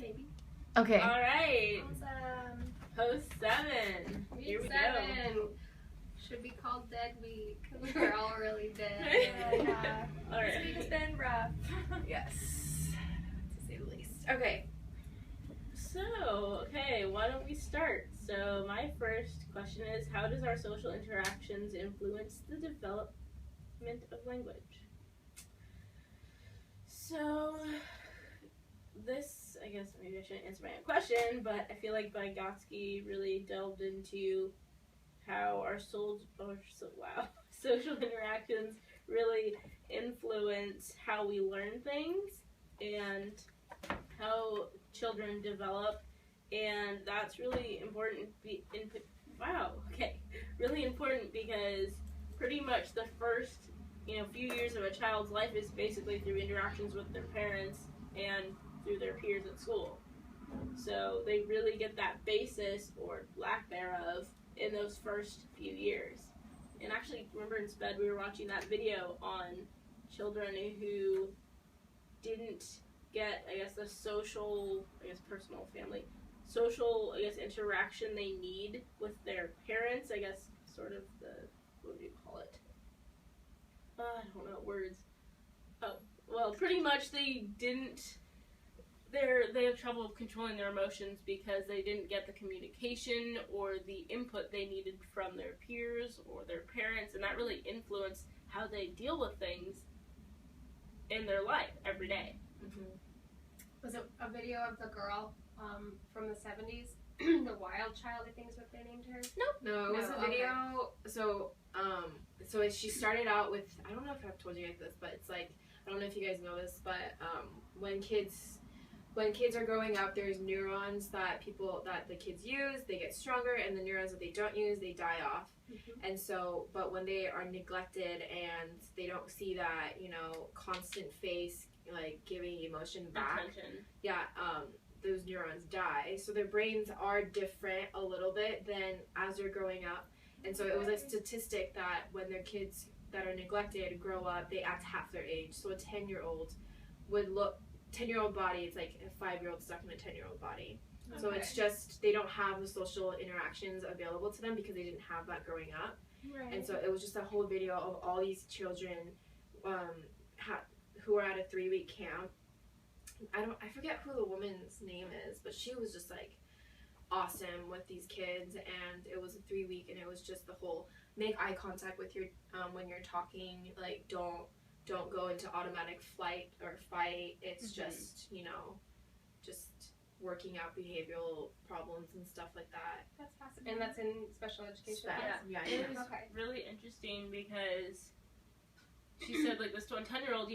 Maybe. Okay. All right. Awesome. Host 7. Here we go. Should be called Dead Week. We're all really dead. Yeah. All right. This week has been rough. Yes. To say the least. Okay. So, okay, why don't we start? So, my first question is, how does our social interactions influence the development of language? So, this, I guess maybe I shouldn't answer my own question, but I feel like Vygotsky really delved into how our social interactions really influence how we learn things and how children develop, and that's really important. Really important because pretty much the first few years of a child's life is basically through interactions with their parents and through their peers at school. So they really get that basis or lack thereof in those first few years. And actually, remember in SPED we were watching that video on children who didn't get, I guess, the social, personal, family, social, interaction they need with their parents, sort of the, what do you call it? I don't know, words. Oh, well, pretty much they have trouble controlling their emotions because they didn't get the communication or the input they needed from their peers or their parents, and that really influenced how they deal with things in their life every day. Mm-hmm. Was it a video of the girl from the 70s? The Wild Child, I think is what they named her. No, it was a video. Okay. So she started out with, I don't know if I've told you guys this, but it's like, I don't know if you guys know this, but when kids are growing up, there's neurons that the kids use, they get stronger, and the neurons that they don't use, they die off. Mm-hmm. And so, but when they are neglected and they don't see that, constant face, like giving emotion back, those neurons die. So their brains are different a little bit than as they're growing up. And so it was a statistic that when their kids that are neglected grow up, they act half their age. So a 10-year-old would look, 10-year-old body, it's like a 5-year-old stuck in a 10-year-old body. Okay. So it's just, they don't have the social interactions available to them because they didn't have that growing up. Right. And so it was just a whole video of all these children who are at a 3-week camp. I forget who the woman's name is, but she was just like awesome with these kids, and it was a 3-week, and it was just the whole make eye contact with your when you're talking, like don't go into automatic flight or fight. It's just just working out behavioral problems and stuff like that. That's fascinating. And that's in special education. Yeah. It was really interesting because she said like this one 10-year-old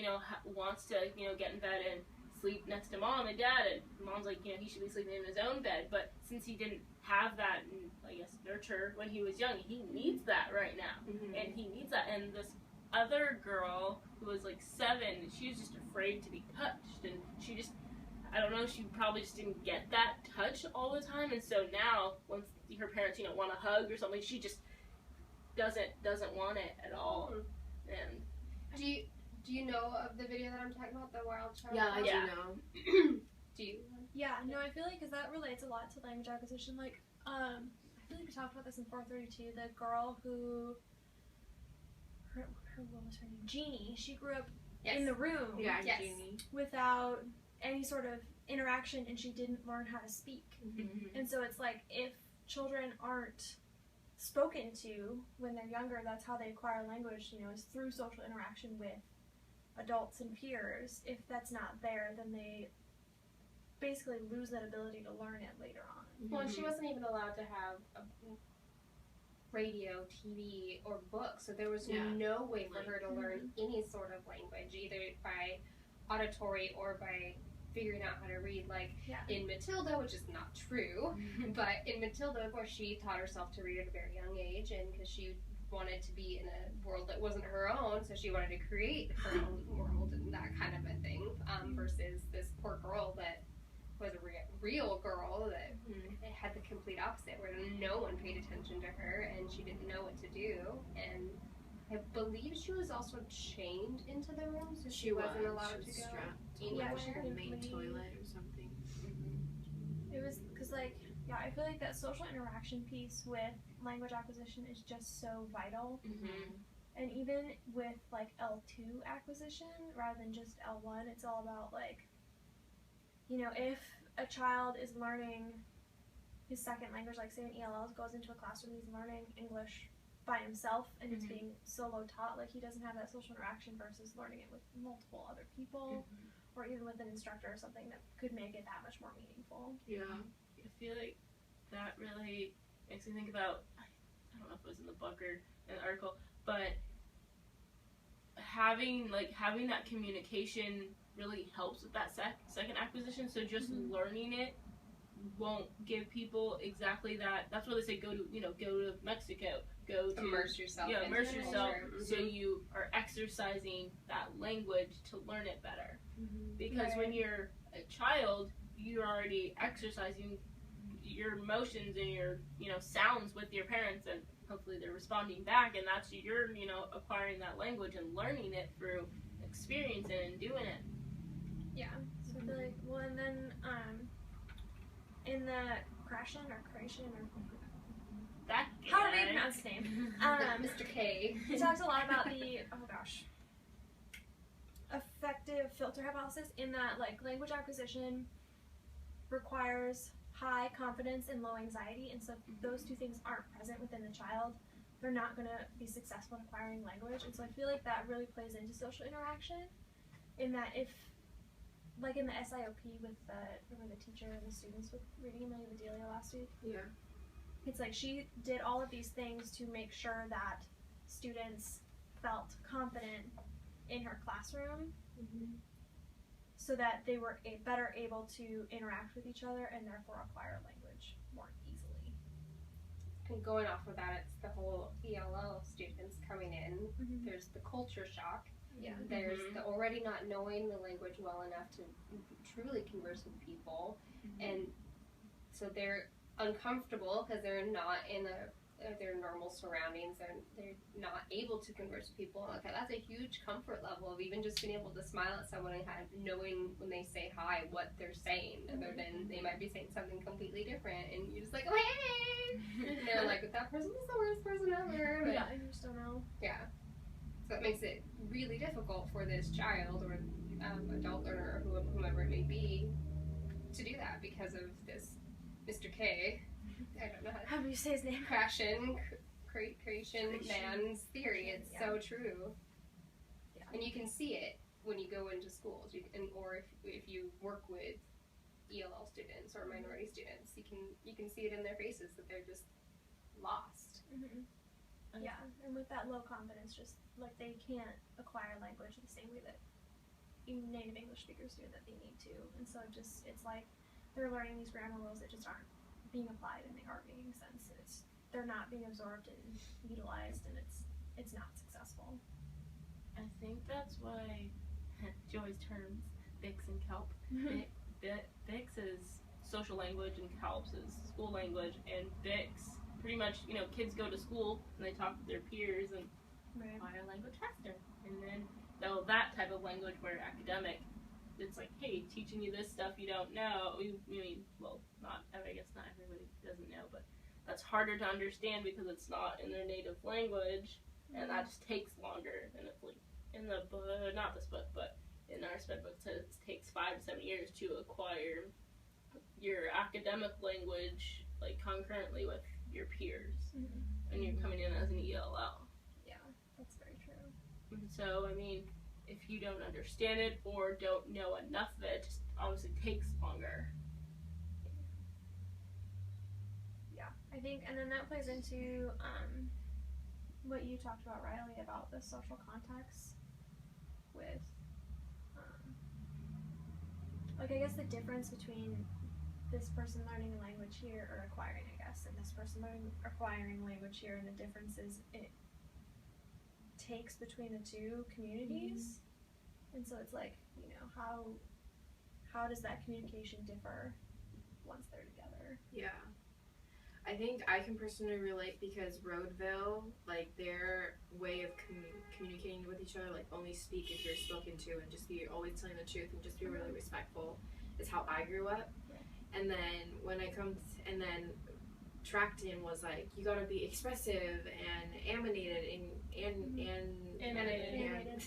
wants to get in bed and sleep next to mom and dad, and mom's like he should be sleeping in his own bed, but since he didn't have that nurture when he was young, he needs that right now. Mm-hmm. And he needs that. And this other girl who was like 7, she was just afraid to be touched, and she just, I don't know, she probably just didn't get that touch all the time, and so now once her parents want a hug or something, she just doesn't want it at all. And do you know of the video that I'm talking about, the Wild Child? Yeah, I do know. Do you? Yeah, no, I feel like because that relates a lot to language acquisition. Like, I feel like we talked about this in 432. The girl who, what was her name? Jeannie. She grew up in the room. Yeah, Jeannie. Without any sort of interaction, and she didn't learn how to speak. Mm-hmm. And so it's like if children aren't spoken to when they're younger, that's how they acquire language. Is through social interaction with adults and peers. If that's not there, then they basically lose that ability to learn it later on. Well, and she wasn't even allowed to have a radio, TV, or book, so there was no way for her to learn any sort of language, either by auditory or by figuring out how to read. Like in Matilda, which is not true, but in Matilda, of course, she taught herself to read at a very young age, and because she wanted to be in a world that wasn't her own, so she wanted to create her own world and that kind of a thing, versus this poor girl that was a real girl that had the complete opposite, where no one paid attention to her and she didn't know what to do. And I believe she was also chained into the room, so she wasn't allowed to go strapped anywhere. to the main toilet or something. that social interaction piece with language acquisition is just so vital. And even with like L2 acquisition rather than just L1, it's all about like, you know, if a child is learning his second language, like say in ELL, goes into a classroom, he's learning English by himself and it's being solo taught, like he doesn't have that social interaction versus learning it with multiple other people or even with an instructor or something that could make it that much more meaningful. Yeah, I feel like that really makes me think about, I don't know if it was in the book or an article, but having that communication really helps with that second acquisition. So just learning it won't give people exactly that. That's why they say go to Mexico, go to immerse yourself. Yeah, immerse yourself. So you are exercising that language to learn it better. Because when you're a child, you're already exercising your emotions and your sounds with your parents, and hopefully they're responding back, and that's you're acquiring that language and learning it through experiencing it and doing it. Yeah. So I feel like, well, and then in the Creation or That guy. however you pronounce his name, Mr. K. he talks a lot about the effective filter hypothesis, in that like language acquisition requires high confidence and low anxiety, and so if those two things aren't present within the child, they're not going to be successful in acquiring language. And so I feel like that really plays into social interaction, in that if, like in the SIOP with the teacher and the students with reading Amelia Bedelia last week, it's like she did all of these things to make sure that students felt confident in her classroom, so that they were better able to interact with each other and therefore acquire language more easily. And going off of that, it's the whole ELL students coming in. There's the culture shock. There's the already not knowing the language well enough to truly converse with people, and so they're uncomfortable because they're not in their normal surroundings, and they're not able to converse with people. Okay, that's a huge comfort level of even just being able to smile at someone and knowing when they say hi what they're saying, other than they might be saying something completely different, and you're just like, oh hey, and they're like, that person's the worst person ever. But, I just don't know. So it makes it really difficult for this child or adult learner or whomever it may be to do that because of this Mr. K. I don't know how do you say his name? Creation man's theory. It's so true. And you can see it when you go into schools, or if you work with ELL students or minority students, you can see it in their faces that they're just lost. Yeah, and with that low confidence, just like they can't acquire language the same way that native English speakers do that they need to, and so it's like they're learning these grammar rules that just aren't being applied and they aren't making sense. They're not being absorbed and utilized, and it's not successful. I think that's why Joy's terms, BICS and KELP. BICS is social language and KELPS is school language, and BICS pretty much, kids go to school and they talk to their peers and acquire language faster. And then that type of language where academic, it's like, hey, teaching you this stuff you don't know. I guess not everybody doesn't know, but that's harder to understand because it's not in their native language, and that just takes longer. And it's like in the book, not this book, but in our SPED book, it says it takes 5 to 7 years to acquire your academic language like concurrently with your peers, and you're coming in as an ELL. Yeah, that's very true. And so, if you don't understand it or don't know enough of it, it just obviously takes longer. Yeah, I think, and then that plays into what you talked about, Riley, about the social context with, I guess the difference between this person learning a language here, or acquiring, I guess, and this person acquiring language here, and the differences it takes between the two communities. And so it's like, how does that communication differ once they're together? Yeah. I think I can personally relate because Roadville, like their way of communicating with each other, like only speak if you're spoken to and just be always telling the truth and just be really respectful, is how I grew up. And then when I come and then Tracton was like, you gotta be expressive and animated Animated.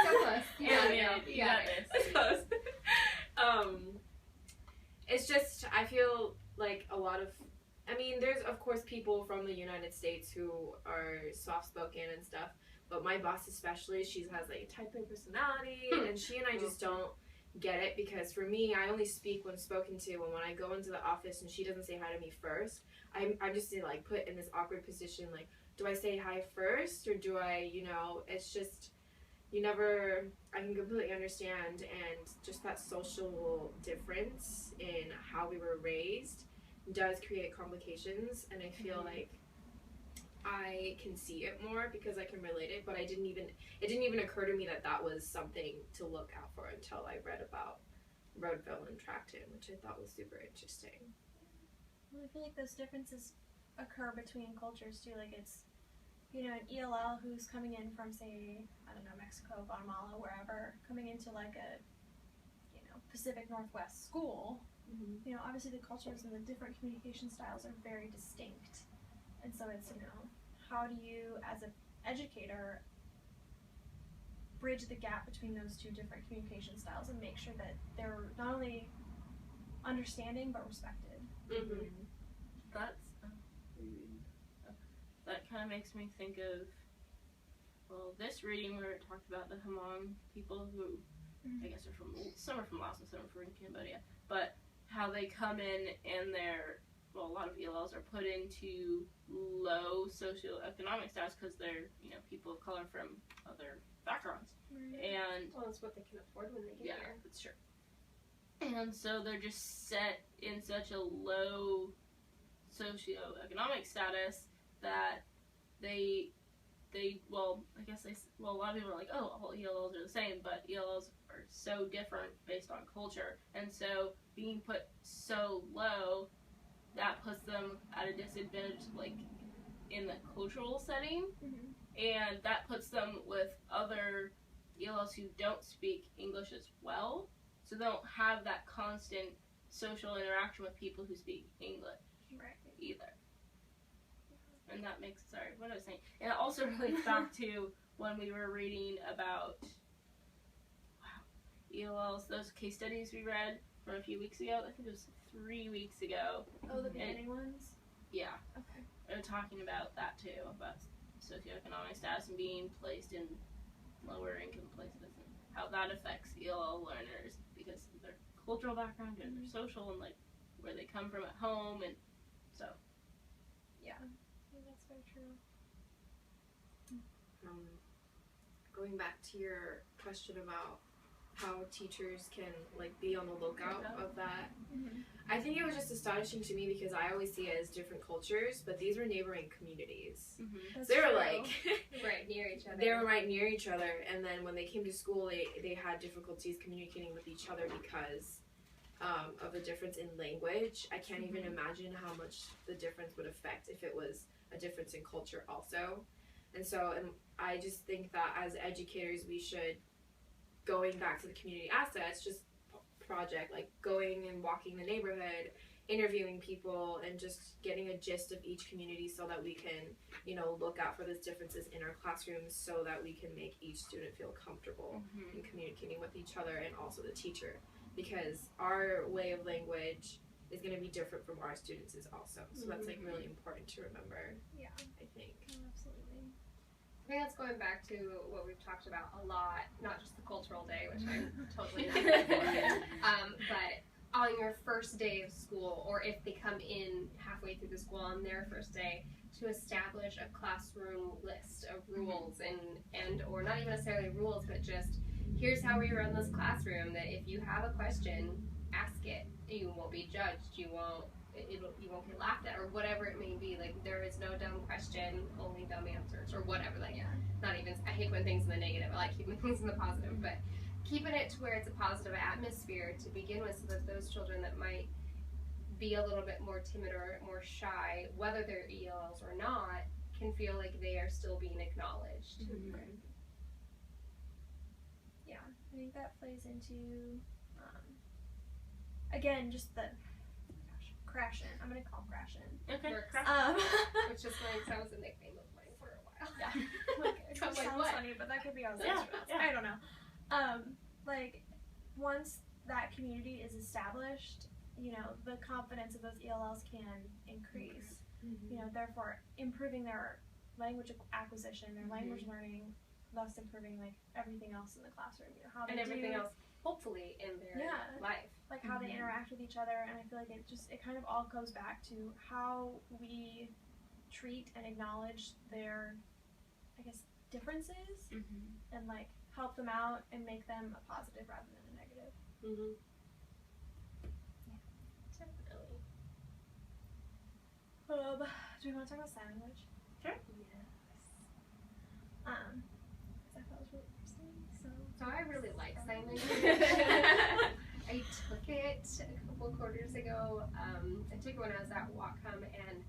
So close. Animated. You got this. It's just, I feel like a lot of, I mean, there's of course people from the United States who are soft-spoken and stuff, but my boss especially, she has like a type A personality, and she and I just don't get it, because for me, I only speak when spoken to, and when I go into the office and she doesn't say hi to me first, I'm just like put in this awkward position, like, do I say hi first, or do I, it's just, I can completely understand, and just that social difference in how we were raised does create complications, and I feel like I can see it more because I can relate it, but it didn't even occur to me that was something to look out for until I read about Rodeville and Tracton, which I thought was super interesting. Well, I feel like those differences occur between cultures too. Like it's, an ELL who's coming in from, say, I don't know, Mexico, Guatemala, wherever, coming into like a, Pacific Northwest school. Obviously the cultures and the different communication styles are very distinct. And so it's, how do you, as an educator, bridge the gap between those two different communication styles and make sure that they're not only understanding but respected. That kind of makes me think of, this reading where it talked about the Hmong people who, I guess some are from Laos and some are from Cambodia, but how they come in and a lot of ELLs are put into low socioeconomic status because they're, people of color from other backgrounds. And it's what they can afford when they get here. That's true. And so they're just set in such a low socioeconomic status that a lot of people are like, oh, all ELLs are the same, but ELLs are so different based on culture, and so being put so low, that puts them at a disadvantage, like, in the cultural setting, and that puts them with other ELLs who don't speak English as well, so they don't have that constant social interaction with people who speak English either. And that makes, what I was saying. And it also relates back to when we were reading about ELLs, those case studies we read from a few weeks ago. I think it was 3 weeks ago. Oh, the beginning ones? Yeah. Okay. They were talking about that too, about socioeconomic status and being placed in lower income places and how that affects ELL learners because of their cultural background and their social and like where they come from at home, and so. Yeah. That's very true. Going back to your question about how teachers can like be on the lookout of that, I think it was just astonishing to me because I always see it as different cultures, but these were neighboring communities. So they were like right near each other. They were right near each other, and then when they came to school, they had difficulties communicating with each other because of a difference in language. I can't even imagine how much the difference would affect if it was a difference in culture also. And so I just think that as educators we should, going back to the community assets, just project like going and walking the neighborhood, interviewing people, and just getting a gist of each community so that we can, look out for those differences in our classrooms so that we can make each student feel comfortable in communicating with each other and also the teacher, because our way of language is going to be different from our students' also. So that's like really important to remember. Yeah, I think. Oh, absolutely. I think that's going back to what we've talked about a lot, not just the cultural day, which I'm totally not for, but on your first day of school, or if they come in halfway through the school on their first day, to establish a classroom list of rules and or not even necessarily rules, but just here's how we run this classroom, that if you have a question, ask it. You won't be judged. You won't get laughed at, or whatever it may be. Like, there is no dumb question, only dumb answers, or whatever. Like, not even, I hate when things in the negative. I like keeping things in the positive, but keeping it to where it's a positive atmosphere to begin with, so that those children that might be a little bit more timid or more shy, whether they're ELLs or not, can feel like they are still being acknowledged. Yeah, I think that plays into, again, just the Crashin. I'm gonna call him Crashin. Okay. Which is funny because that was a nickname of mine for a while. Yeah. It So I'm like, sounds what? funny, but that could be on Yeah, something else. yeah. I don't know. Like, once that community is established, you know, the confidence of those ELLs can increase. Mm-hmm. You know, therefore improving their language acquisition, their language learning, thus improving like everything else in the classroom. You know, how they And everything do, else, hopefully, in their life. like how they interact with each other, and I feel like it kind of all goes back to how we treat and acknowledge their, I guess, differences, and like help them out and make them a positive rather than a negative. Mm-hmm. Definitely. Do we want to talk about sign language? Sure. Yes. I thought it was really interesting. So I really like sign language. I took it a couple quarters ago. I took it when I was at Whatcom, and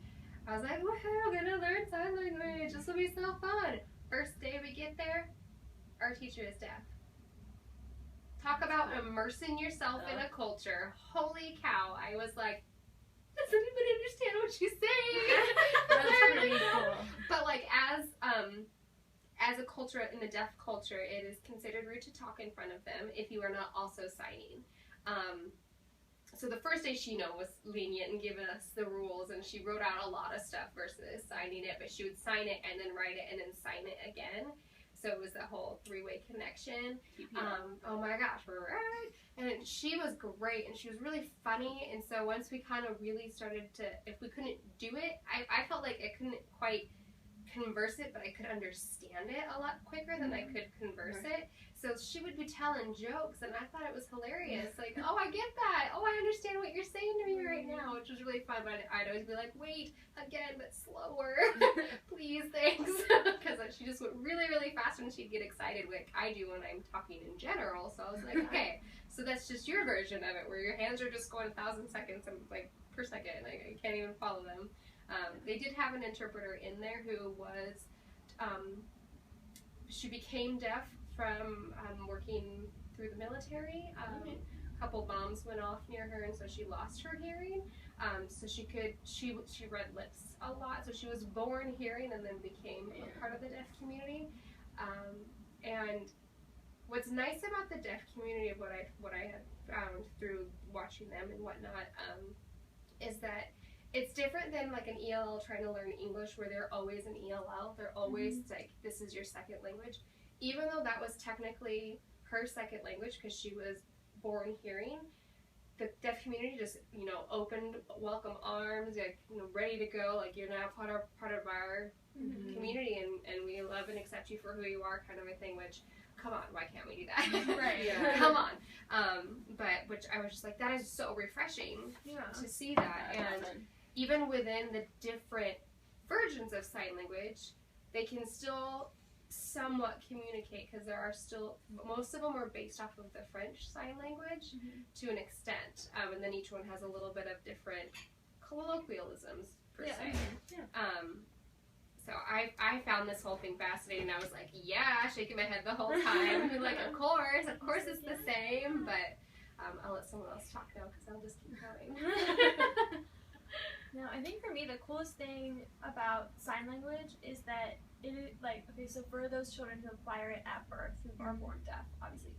I was like, woohoo, I'm gonna learn sign language. This will be so fun. First day we get there, our teacher is deaf. Talk about immersing yourself in a culture. Holy cow. I was like, does anybody understand what she's saying? That's pretty cool. But like as a culture, in the deaf culture, it is considered rude to talk in front of them if you are not also signing. So the first day she was lenient and giving us the rules, and she wrote out a lot of stuff versus signing it, but she would sign it and then write it and then sign it again. So it was a whole three-way connection. Oh my gosh, right? And she was great, and she was really funny. And so once we kind of really started to, if we couldn't do it, I felt like I couldn't quite converse it, but I could understand it a lot quicker than I could converse it. So she would be telling jokes, and I thought it was hilarious. Like, oh, I get that. Oh, I understand what you're saying to me right now, which was really fun. But I'd always be like, wait, again, but slower. Please, thanks. Because she just went really, really fast when she'd get excited, like I do when I'm talking in general. So I was like, okay, so that's just your version of it, where your hands are just going 1,000 seconds like per second. I can't even follow them. They did have an interpreter in there who was, she became deaf from working through the military. A couple bombs went off near her, and so she lost her hearing. So she read lips a lot. So she was born hearing and then became a part of the deaf community. And what's nice about the deaf community, of what I have found through watching them and whatnot, is that it's different than like an ELL trying to learn English, where they're always an ELL. They're always like, this is your second language. Even though that was technically her second language because she was born hearing, the deaf community just, opened welcome arms, like, ready to go. Like, you're now part of our community, and we love and accept you for who you are, kind of a thing, which, come on, why can't we do that? Right. Yeah. Come on. But which I was just like, that is so refreshing to see that. And even within the different versions of sign language, they can still somewhat communicate, because there are still, most of them are based off of the French sign language to an extent, and then each one has a little bit of different colloquialisms per se. So I found this whole thing fascinating. I was like, yeah, shaking my head the whole time. Like, of course it's the same, but I'll let someone else talk now because I'll just keep going. No, I think for me the coolest thing about sign language is that it, like, okay, so for those children who acquire it at birth, who are born deaf, obviously,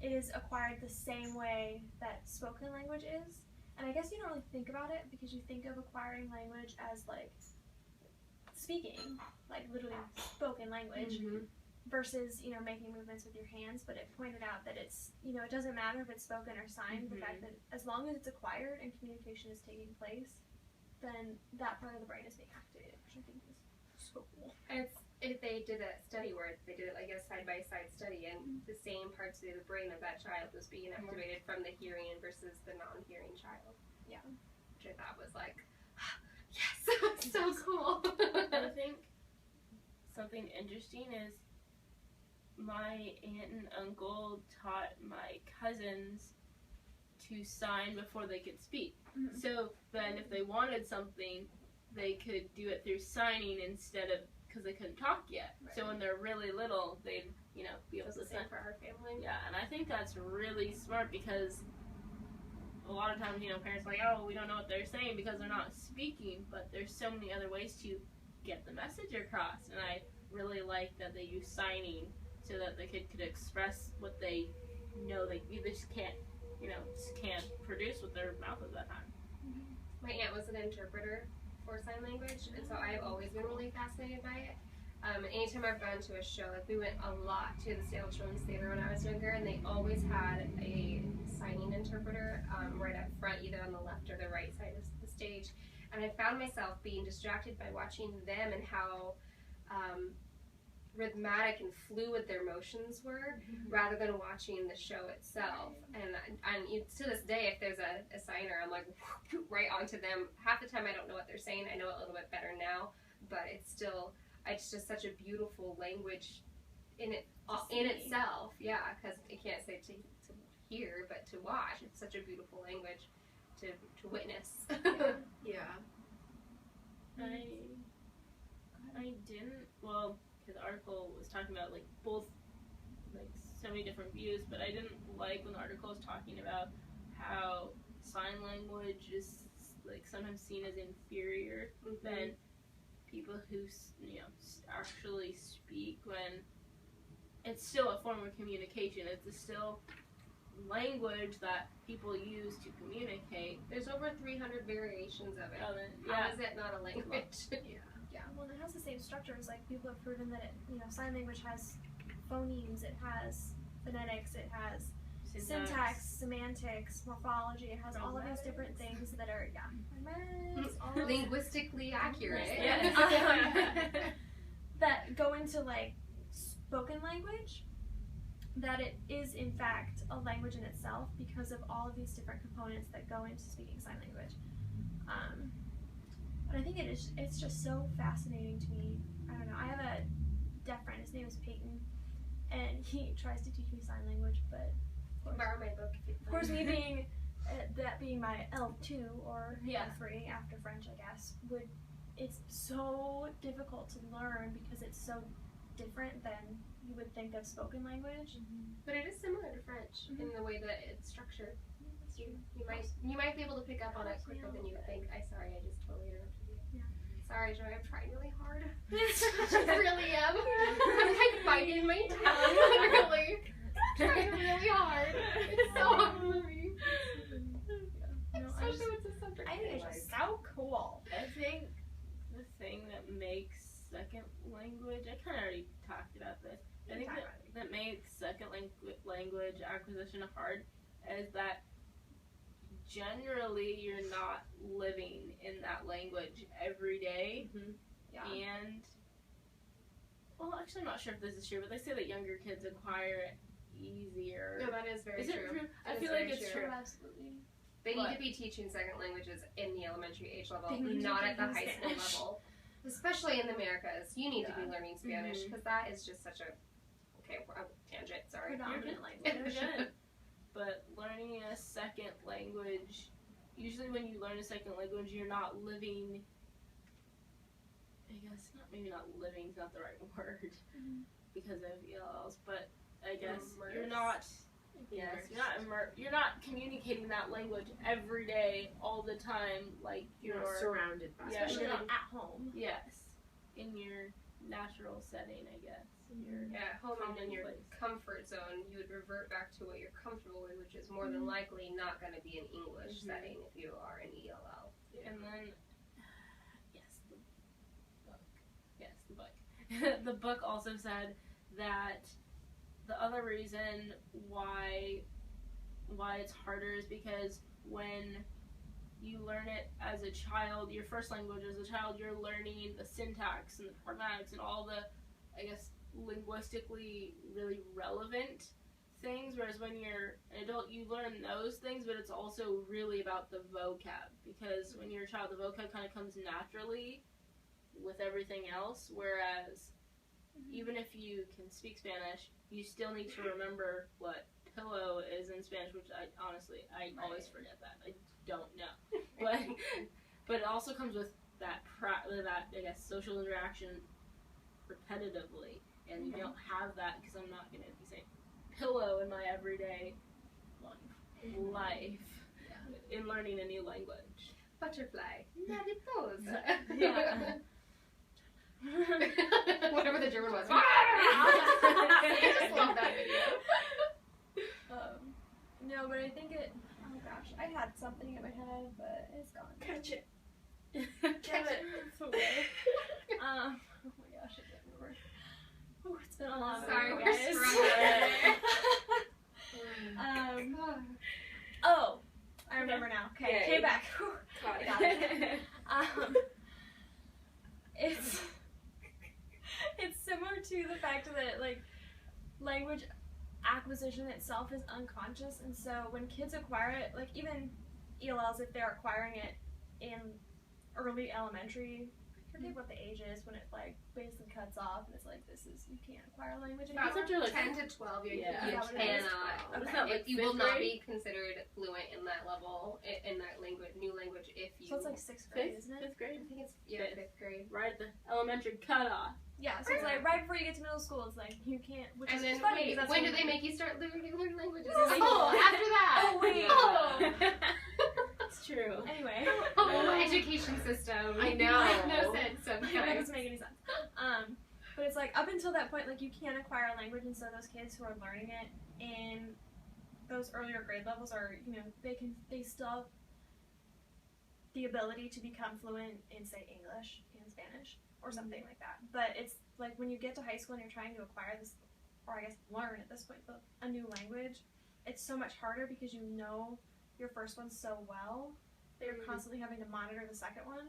it is acquired the same way that spoken language is. And I guess you don't really think about it because you think of acquiring language as like speaking, like literally spoken language, versus, making movements with your hands. But it pointed out that it's, it doesn't matter if it's spoken or signed, the fact that as long as it's acquired and communication is taking place, then that part of the brain is being activated, which I think is so cool. If they did a study where they did it like a side-by-side study, and the same parts of the brain of that child was being activated from the hearing versus the non-hearing child. Yeah. Which I thought was like, yes, so cool. I think something interesting is my aunt and uncle taught my cousins to sign before they could speak. So then if they wanted something, they could do it through signing instead of, because they couldn't talk yet. Right. So when they're really little, they'd, be able to sign. For our family. Yeah, and I think that's really smart, because a lot lot of times, parents are like, oh, we don't know what they're saying because they're not speaking, but there's so many other ways to get the message across. And I really like that they use signing so that the kid could express what they know they just can't produce with their mouth at that time. My aunt was an interpreter for sign language, and so I've always been really fascinated by it. Anytime I've gone to a show, like we went a lot to the Seattle Children's Theater when I was younger, and they always had a signing interpreter right up front, either on the left or the right side of the stage. And I found myself being distracted by watching them and how rhythmic and fluid their motions were, rather than watching the show itself. And to this day, if there's a signer, I'm like right onto them. Half the time I don't know what they're saying. I know it a little bit better now, but it's just such a beautiful language in itself. Yeah, because I can't say to hear, but to watch. It's such a beautiful language to witness. Yeah. I didn't, well, the article was talking about both so many different views, but I didn't like when the article was talking about how sign language is sometimes seen as inferior than people who actually speak, when it's still a form of communication. It's still language that people use to communicate. There's over 300 variations of it. Yeah. How is it not a language? Yeah, well, it has the same structures. People have proven that sign language has phonemes, it has phonetics, it has syntax, semantics, morphology. It has all of these different things that are linguistically accurate. That go into spoken language. That it is in fact a language in itself because of all of these different components that go into speaking sign language. But I think it's just so fascinating to me. I don't know. I have a deaf friend. His name is Peyton, and he tries to teach me sign language. But borrow my book. Of course, me being that being my L2 or L3 after French, I guess, it's so difficult to learn because it's so different than you would think of spoken language. But it is similar to French in the way that it's structured. You might be able to pick up on it quicker than you would think. I just totally interrupted you. Yeah. Sorry, Joy, I'm trying really hard. I really am. I'm biting my tongue. Really. I'm trying really hard. It's so hard for me. Especially with the subject. I think it's just so cool. I think the thing that makes second language, I kind of already talked about this. I think that makes second language acquisition hard is that generally you're not living in that language every day. And well, actually I'm not sure if this is true, but they say that younger kids acquire it easier. No, that is very true. It true? I feel like it's true. Absolutely. They need to be teaching second languages in the elementary age level, not at the high school level. Especially in the Americas, you need to be learning Spanish because that is just such a tangent. Sorry, predominant language. But learning a second language, usually when you learn a second language, you're not living. I guess maybe not living is not the right word because of ELLs, but I guess you're not. Yes, you're not communicating that language every day, all the time, like you're not surrounded by. Especially not at home. Yes, in your natural setting, I guess. At home and in your comfort zone, you would revert back to what you're comfortable with, which is more than likely not going to be an English setting if you are an ELL. And then, the book. The book also said that the other reason why it's harder is because when you learn it as a child, your first language as a child, you're learning the syntax and the pragmatics and all the, I guess, linguistically really relevant things, whereas when you're an adult, you learn those things, but it's also really about the vocab, because when you're a child, the vocab kind of comes naturally with everything else, whereas even if you can speak Spanish, you still need to remember what pillow is in Spanish, which I always forget that. I don't know. But it also comes with that I guess, social interaction repetitively, and you don't have that because I'm not going to be saying pillow in my everyday life. in learning a new language. Butterfly. Mariposa. Yeah. Whatever the German was. I just love that video. No, but I think it. Oh gosh, I had something in my head, but it's gone. Catch it. Catch it. Oh my gosh, I can't remember. Oh, it's been a long Sorry, week, we're guys. struggling. Oh, I remember now. Okay, Yay. came back. Whew. Got it. It's similar to the fact that like language acquisition itself is unconscious, and so when kids acquire it, like even ELLs, if they're acquiring it in early elementary, I forget what the age is when it like basically cuts off and it's like you can't acquire language About anymore. 10 to 12, you Yeah. cannot. What is that, like You will fifth not grade? be considered fluent in that level, in that new language, if you. So it's like 6th grade, isn't it? Fifth grade? I think it's fifth grade. Right at the elementary cutoff. Yeah, so it's like right before you get to middle school, it's like you can't. Which And is then funny wait, because that's when do they make you start learning languages? No. In school. After that. Oh wait. Oh. It's true. Anyway. Oh, education system. I know. No sense That sometimes. doesn't make any sense. But it's like up until that point, like you can't acquire a language, and so those kids who are learning it in those earlier grade levels are, they still have the ability to become fluent in, say, English and Spanish or something like that. But it's like when you get to high school and you're trying to acquire this, or I guess learn at this point, a new language, it's so much harder because you know your first one so well that you're constantly having to monitor the second one.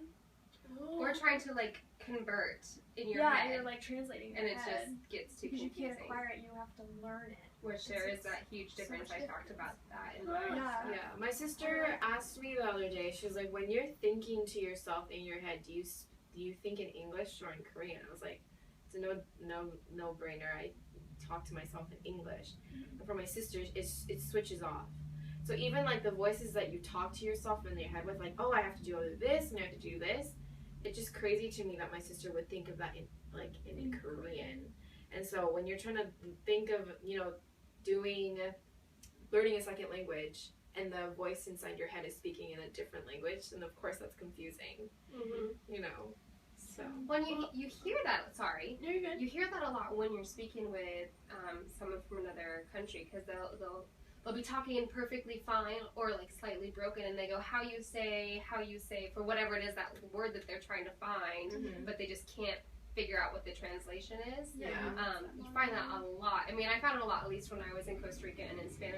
Or trying to like convert in your Yeah, head. and you're like translating in and your it head. just gets too Because you confusing. can't acquire it, you have to learn it. Which there is It's that huge so difference. much I talked difference. about that in my Yeah. Yeah, my sister asked me the other day. She was like, "When you're thinking to yourself in your head, do you think in English or in Korean?" I was like, "It's a no brainer. I talk to myself in English." And for my sister, it switches off. So even like the voices that you talk to yourself in your head with, like, "Oh, I have to do this and I have to do this," it's just crazy to me that my sister would think of that in Korean. And so when you're trying to think of learning a second language, and the voice inside your head is speaking in a different language, and of course that's confusing. So when you hear that, sorry, You're good. you hear that a lot when you're speaking with someone from another country, because they'll be talking in perfectly fine or like slightly broken, and they go how you say for whatever it is, that word that they're trying to find, but they just can't figure out what the translation is. Yeah. You find that a lot. I mean, I found it a lot, at least when I was in Costa Rica and in Spain,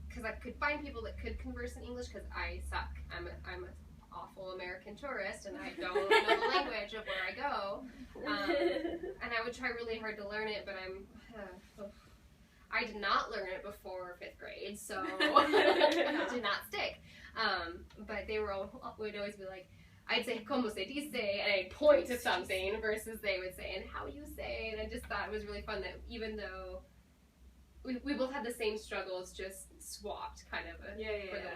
because I could find people that could converse in English, because I suck. I'm an awful American tourist, and I don't know the language of where I go. And I would try really hard to learn it, but I did not learn it before 5th grade, so it did not stick. But they would always be like, I'd say como se dice, and I'd point to something, versus they would say, and how you say, and I just thought it was really fun that even though we both had the same struggles, just swapped kind of for the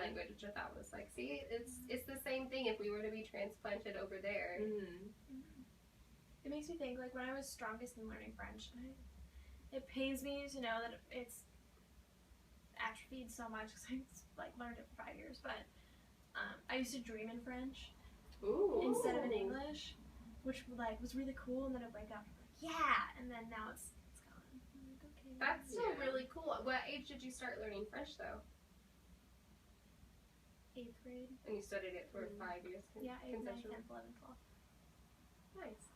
language, which I thought was like, see, it's the same thing if we were to be transplanted over there. It makes me think, like, when I was strongest in learning French, it pains me to know that it's atrophied so much, because I learned it for 5 years, but I used to dream in French. Ooh. Instead of in English, which was really cool, and then I'd wake up and be like, yeah, and then now it's gone. I'm like, okay. That's still really cool. What age did you start learning French, though? 8th grade. And you studied it for 5 years? Yeah, 8th, 9th, consecutively? 10th, 11th, 12th. Nice.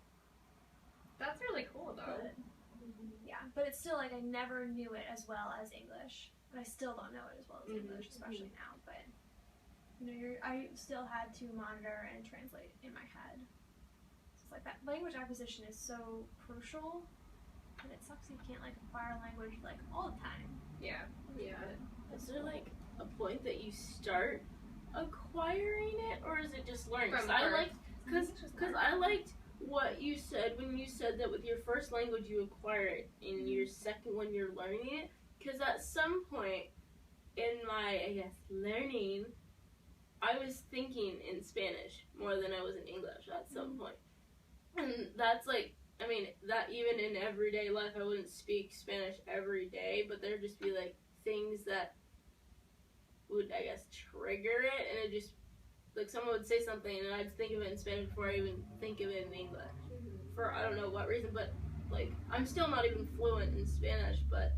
That's really cool, though. But it's still, like, I never knew it as well as English. And I still don't know it as well as English, especially now, but I still had to monitor and translate in my head. So it's like that language acquisition is so crucial, and it sucks you can't acquire language all the time. Yeah. Is there a point that you start acquiring it, or is it just learning? From Because I liked what you said when you said that with your first language you acquire it, in your second one you're learning it. Because at some point in my learning, I was thinking in Spanish more than I was in English at some point. And that's that even in everyday life, I wouldn't speak Spanish every day, but there'd just be things that would, I guess, trigger it, and it just, like, someone would say something, and I'd think of it in Spanish before I even think of it in English. For I don't know what reason, but, like, I'm still not even fluent in Spanish, but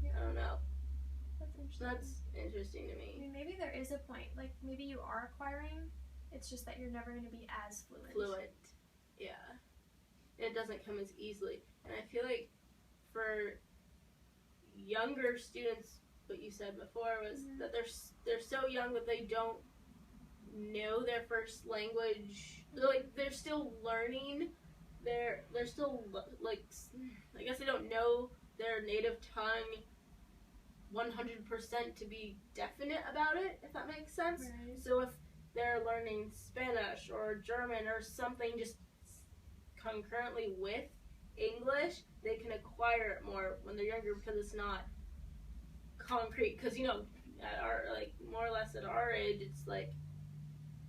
I don't know. That's interesting. That's interesting to I me. mean, maybe there is a point. Like, maybe you are acquiring. It's just that you're never going to be as fluent. Yeah. It doesn't come as easily. And I feel like for younger students, what you said before was that they're so young that they don't know their first language. They're still learning. They're still, like, I guess they don't know their native tongue 100% to be definite about it, if that makes sense. Right. So if they're learning Spanish or German or something just concurrently with English, they can acquire it more when they're younger because it's not concrete. Because, you know, at our, like, more or less at our age, it's like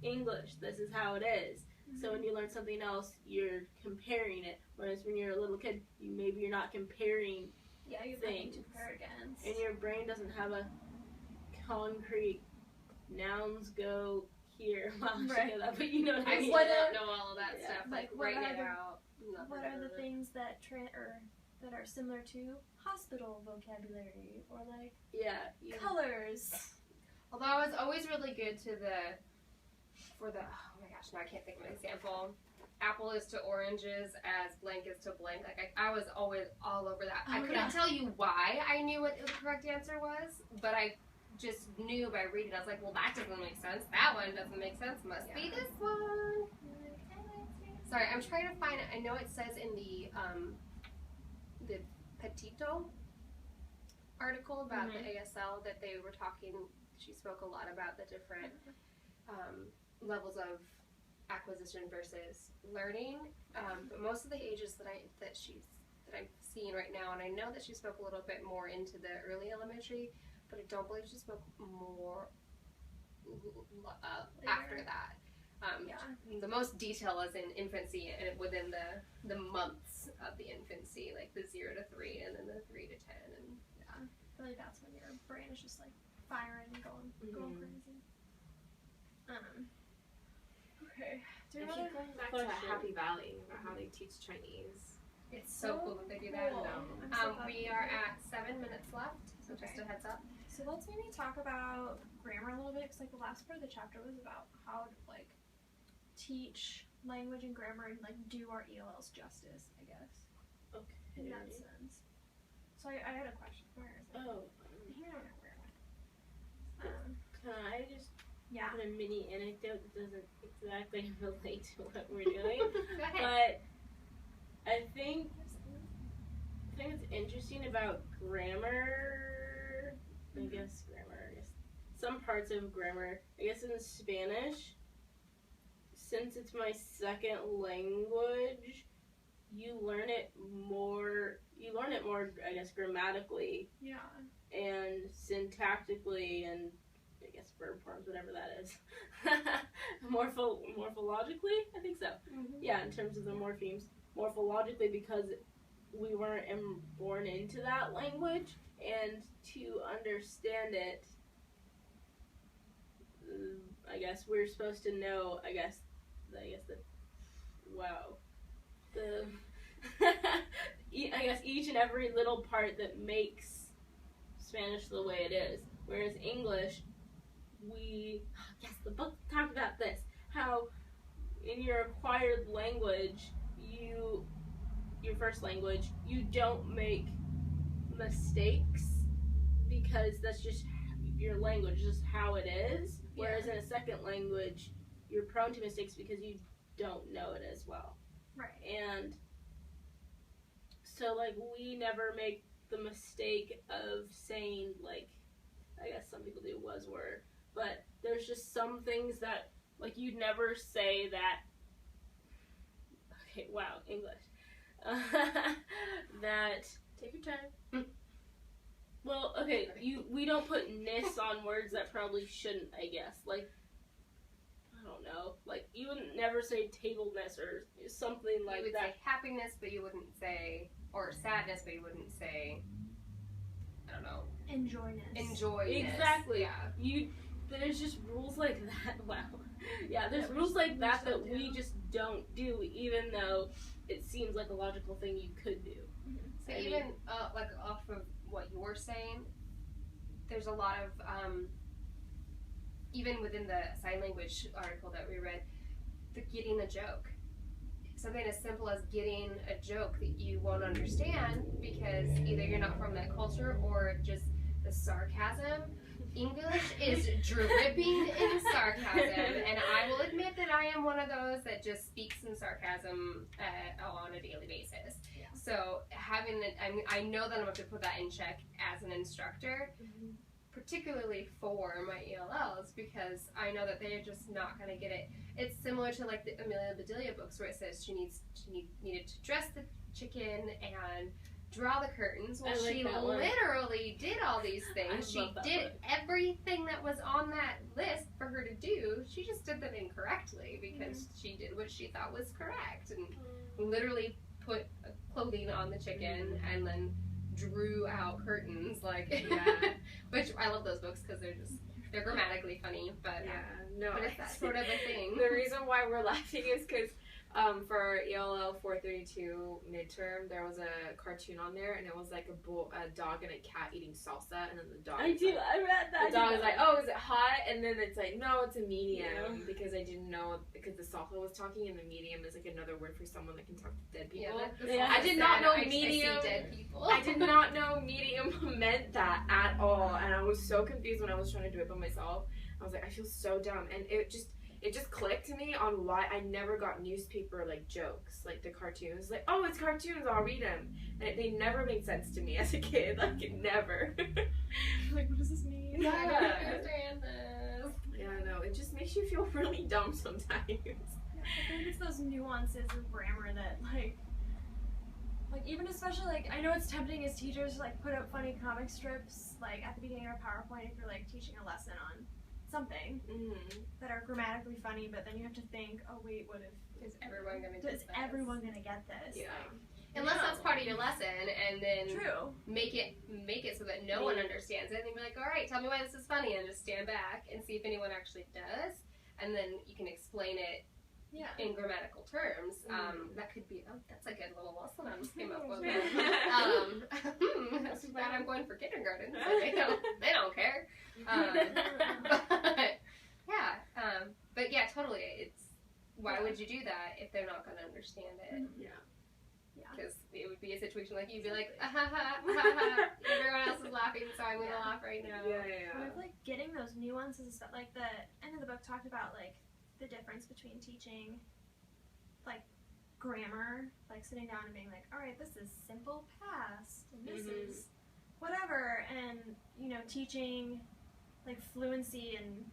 English, this is how it is. So when you learn something else, you're comparing it. Whereas when you're a little kid, you're not comparing you things. to compare it against. And your brain doesn't have a concrete nouns go here. Well, I should know that, but you know what I I mean. still don't know all of that stuff. Like, what writing are it the- out. What are the things that that are similar to hospital vocabulary or like colors? Although I was always really good to oh my gosh, now I can't think of an example. Apple is to oranges as blank is to blank. Like, I was always all over that. I couldn't tell you why I knew what the correct answer was, but I just knew by reading. I was like, well, that doesn't make sense. That one doesn't make sense. Must be this one. Sorry, I'm trying to find it. I know it says in the Petito article about the ASL that they were talking. She spoke a lot about the different levels of acquisition versus learning. But most of the ages that I'm seeing right now, and I know that she spoke a little bit more into the early elementary, but I don't believe she spoke more after that. The most detail is in infancy and within the months of the infancy, like the 0 to 3 and then the 3 to 10, and I feel like that's when your brain is just like firing and going crazy. Okay. I keep going back to Happy Valley about how they teach Chinese. it's so cool that they do that. cool. We are at 7 minutes left, so just a heads up. So let's maybe talk about grammar a little bit, because like the last part of the chapter was about how to like teach language and grammar and like do our ELLs justice, I guess. Okay. In that sense. So I had a question. Where is it? Oh. I don't know where it went. Can I just Yeah. put a mini anecdote that doesn't exactly relate to what we're doing? Go ahead. But I think what's interesting about grammar, I guess some parts of grammar, I guess in Spanish, since it's my second language, you learn it more, I guess, grammatically Yeah. and syntactically and I guess verb forms, whatever that is. Morphologically, I think so. Mm-hmm. Yeah, in terms of the morphemes. Morphologically, because we weren't born into that language, and to understand it, I guess we're supposed to know, I guess each and every little part that makes Spanish the way it is. Whereas English, the book talked about this, how in your acquired language, your first language, you don't make mistakes because that's just your language, just how it is. Whereas in a second language, you're prone to mistakes because you don't know it as well. Right. And so, like, we never make the mistake of saying, like, I guess some people do was were, but there's just some things that, like, you'd never say that, okay, wow, English, that, take your time. Well, okay, we don't put ness on words that probably shouldn't, I guess, like, I don't know, like, you wouldn't never say tableness or something like that. You would say happiness, but you wouldn't say, or sadness, but you wouldn't say, I don't know, enjoyness. Exactly. Yeah. There's just rules like that. Wow. Yeah, there's rules like that we just don't do, even though it seems like a logical thing you could do. So even like off of what you're saying, there's a lot of even within the sign language article that we read, getting a joke. Something as simple as getting a joke that you won't understand because either you're not from that culture or just the sarcasm. English is dripping in sarcasm, and I will admit that I am one of those that just speaks in sarcasm on a daily basis. Yeah. So I know that I'm going to put that in check as an instructor, particularly for my ELLs, because I know that they're just not going to get it. It's similar to like the Amelia Bedelia books where it says she needed to dress the chicken and draw the curtains. Well, she literally did all these things. She did everything that was on that list for her to do. She just did them incorrectly because she did what she thought was correct and literally put clothing on the chicken and then drew out curtains. Which I love those books because they're grammatically funny, but it's that sort of a thing. The reason why we're laughing is because for ELL 432 midterm, there was a cartoon on there, and it was like a dog and a cat eating salsa, and then the dog. I read that. The dog is like, "Oh, is it hot?" And then it's like, "No, it's a medium," because I didn't know because the salsa was talking, and the medium is like another word for someone that can talk to dead people. I did not know medium. I did not know medium meant that at all, and I was so confused when I was trying to do it by myself. I was like, I feel so dumb, and it just clicked to me on why I never got newspaper like jokes, like the cartoons. Like, oh, it's cartoons, I'll read them. And they never made sense to me as a kid. Like, never. Like, what does this mean? Yeah, I don't understand this. Yeah, no, it just makes you feel really dumb sometimes. Yeah, I think it's those nuances of grammar that, like even especially, like, I know it's tempting as teachers to, like, put up funny comic strips, like, at the beginning of a PowerPoint if you're, like, teaching a lesson on something that are grammatically funny, but then you have to think, oh wait, what if is everyone gonna get this? Yeah. Unless that's part of your lesson, and then make it so that no one understands it, and then be like, all right, tell me why this is funny, and just stand back and see if anyone actually does, and then you can explain it in grammatical terms. That could be that's a good little lesson I just came up with. That's too bad I'm going for kindergarten. So they don't care. But yeah, totally. It's why would you do that if they're not going to understand it? Yeah. Because it would be a situation like you'd be like, everyone else is laughing, so I'm going to laugh right now. But I feel like getting those nuances, like the end of the book talked about like the difference between teaching like grammar, like sitting down and being like, all right, this is simple past, and this is whatever, and teaching like fluency and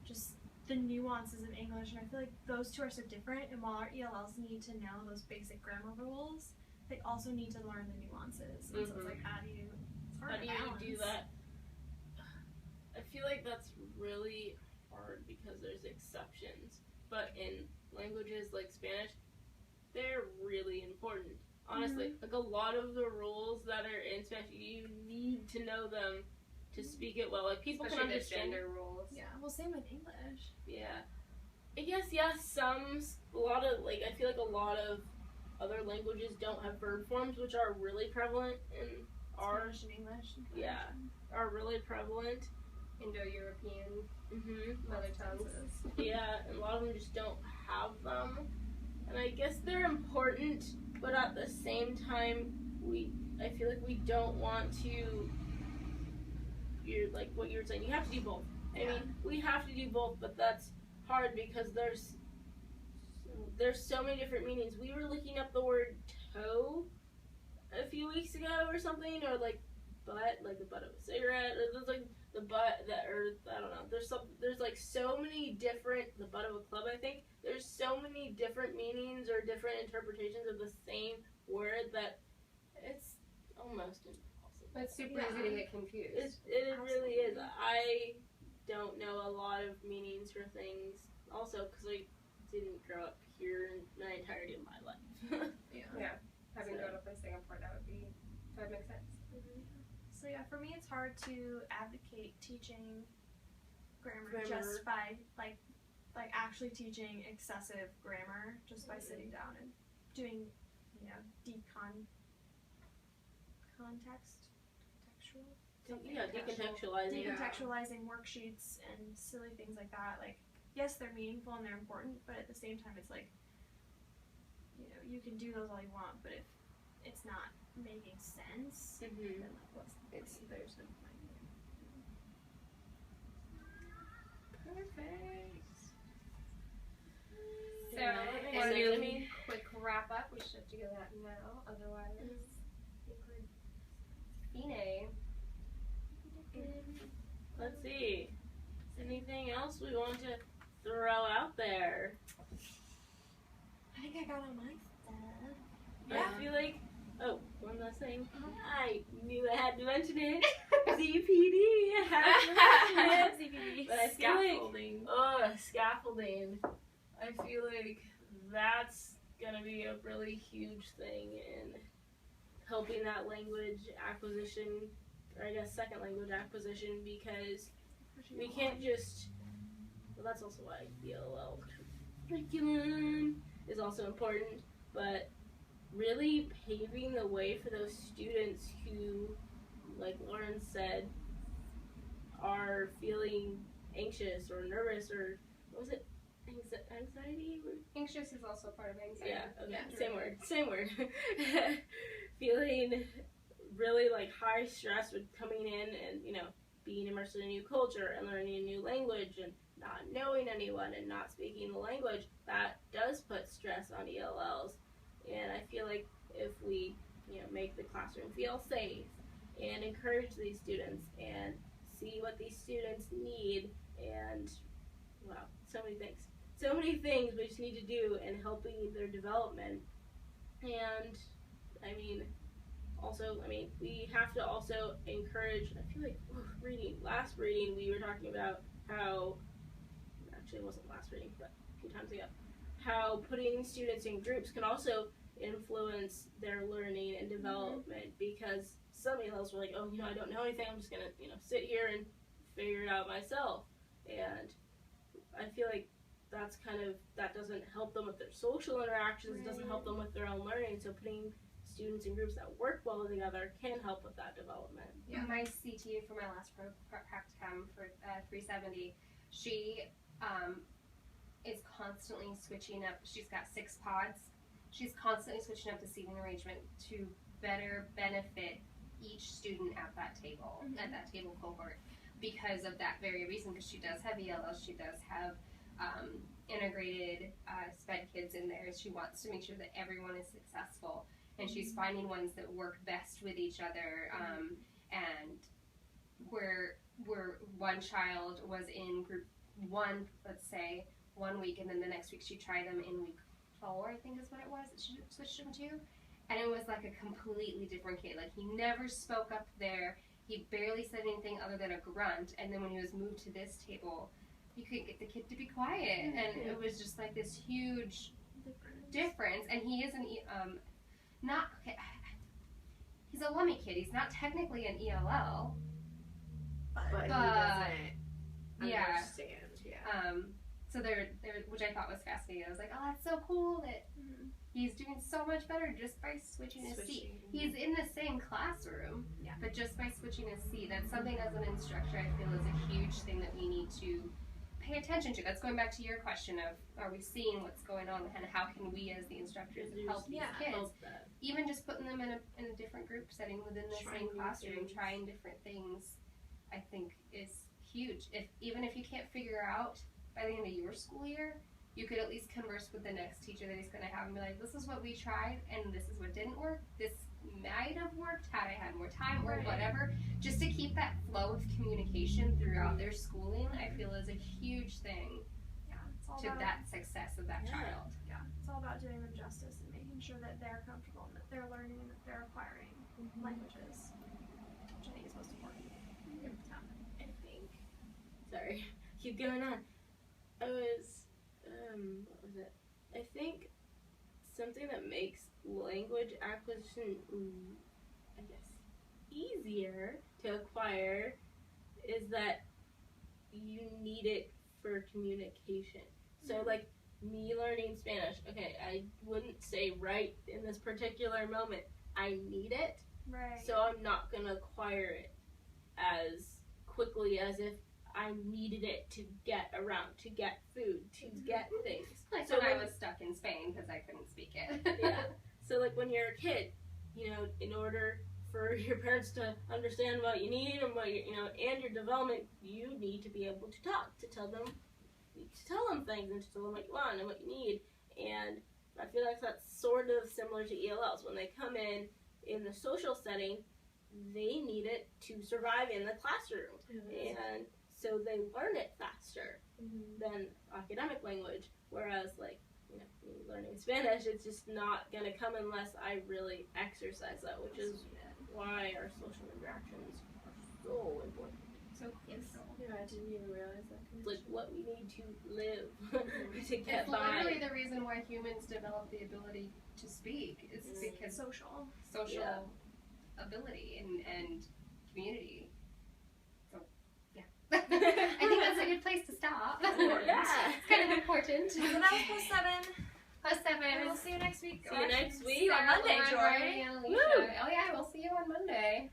just the nuances of English, and I feel like those two are so different, and while our ELLs need to know those basic grammar rules, they also need to learn the nuances, and so it's like, how do you do that? I feel like that's really hard because there's exceptions, but in languages like Spanish, they're really important. Honestly, like a lot of the rules that are in Spanish, you need to know them to speak it well. Like people especially can understand gender rules. Yeah, well, same with English. Yeah, I guess a lot of like I feel like a lot of other languages don't have verb forms, which are really prevalent in Spanish and English. Are really prevalent. Indo-European mother tongues. Yeah, and a lot of them just don't have them. And I guess they're important, but at the same time, I feel like we don't want to. Like what you were saying, you have to do both. I mean, we have to do both, but that's hard because there's so many different meanings. We were looking up the word toe a few weeks ago or something, or like butt, like the butt of a cigarette, or there's like the butt that, or I don't know. There's like so many different, the butt of a club, I think. There's so many different meanings or different interpretations of the same word that it's almost impossible. It's super easy to get confused. It really is. I don't know a lot of meanings for things, also because I didn't grow up here in the entirety of my life. Having grown up in Singapore, that would make sense. So yeah, for me it's hard to advocate teaching grammar. Just by like actually teaching excessive grammar just by sitting down and doing, you know, decontextualizing worksheets and silly things like that. Like, yes, they're meaningful and they're important, but at the same time it's like, you know, you can do those all you want, but if it's not making sense, then like what's there's no point. Perfect. So, as a quick wrap up, we should have to go that now. Otherwise, Fine. Let's see. Anything else we want to throw out there? I think I got all my stuff. Yeah. I feel like, one last thing. I knew I had to mention it. ZPD. I had to mention it. ZPD. But I feel scaffolding. I feel like that's going to be a really huge thing in helping that language acquisition, or I guess second language acquisition, because we can't just, well, that's also why ELL curriculum is also important, but really paving the way for those students who, like Lauren said, are feeling anxious or nervous, or what was it? Anxiety? Anxious is also part of anxiety. Yeah, okay. Same word. Feeling really like high stress with coming in and, you know, being immersed in a new culture and learning a new language and not knowing anyone and not speaking the language, that does put stress on ELLs. And I feel like if we, you know, make the classroom feel safe and encourage these students and see what these students need, and wow, so many things we just need to do in helping their development. And we have to also encourage, I feel like last reading we were talking about how, actually it wasn't last reading, but a few times ago, how putting students in groups can also influence their learning and development, because some ELLs were like, oh, you know, I don't know anything, I'm just gonna, you know, sit here and figure it out myself. And I feel like that doesn't help them with their social interactions, it doesn't help them with their own learning, so putting students in groups that work well together can help with that development. Yeah. My CT for my last practicum for 370, she is constantly switching up. She's got 6 pods. She's constantly switching up the seating arrangement to better benefit each student at that table, at that table cohort, because of that very reason, because she does have ELLs, she does have integrated SPED kids in there. She wants to make sure that everyone is successful, and she's finding ones that work best with each other, and where one child was in group 1, let's say, 1 week, and then the next week she tried them in week 4, I think is what it was, that she switched them to, and it was like a completely different kid. Like, he never spoke up there, he barely said anything other than a grunt, and then when he was moved to this table, you couldn't get the kid to be quiet, and it was just like this huge difference. And he is he's a Lummi kid, he's not technically an ELL, but he doesn't understand. So they're which I thought was fascinating. I was like, oh, that's so cool that he's doing so much better just by switching his seat. He's in the same classroom, but just by switching his seat. That's something as an instructor I feel is a huge thing that we need to pay attention to. That's going back to your question of, are we seeing what's going on, and how can we as the instructors help these kids? Even just putting them in a different group setting within the same classroom, trying different things, I think is huge. Even if you can't figure out by the end of your school year, you could at least converse with the next teacher that he's going to have and be like, this is what we tried, and this is what didn't work. This might have worked had I had more time or whatever. Just to keep that flow of communication throughout their schooling, I feel is a huge thing to that success of that child. Yeah, it's all about doing them justice and making sure that they're comfortable and that they're learning and that they're acquiring languages, which I think is most important. I think. Sorry, keep going on. What was it? I think something that makes language acquisition, I guess, easier to acquire is that you need it for communication. So, like, me learning Spanish, okay, I wouldn't say right in this particular moment, I need it. Right. So I'm not going to acquire it as quickly as if I needed it to get around, to get food, to get things. Like so when I was stuck in Spain because I couldn't speak it. Yeah. So, like, when you're a kid, you know, in order for your parents to understand what you need and what you know, and your development, you need to be able to talk, to tell them things and to tell them what you want and what you need. And I feel like that's sort of similar to ELLs. When they come in the social setting, they need it to survive in the classroom. Mm-hmm. And so they learn it faster than academic language. Whereas, like, you know, me learning Spanish, it's just not going to come unless I really exercise that, which is why our social interactions are so important. So crucial. Yeah, I didn't even realize that. It's like what we need to live to get It's by. literally the reason why humans develop the ability to speak. It's because social ability and community. So, yeah. I think that's a good place to stop. Yeah. It's kind of important. So that was plus 7. Plus 7. And we'll see you next week. See you next week. See you on Monday, Lauren, Jory. Rory, and Alicia. Oh yeah, we'll see you on Monday.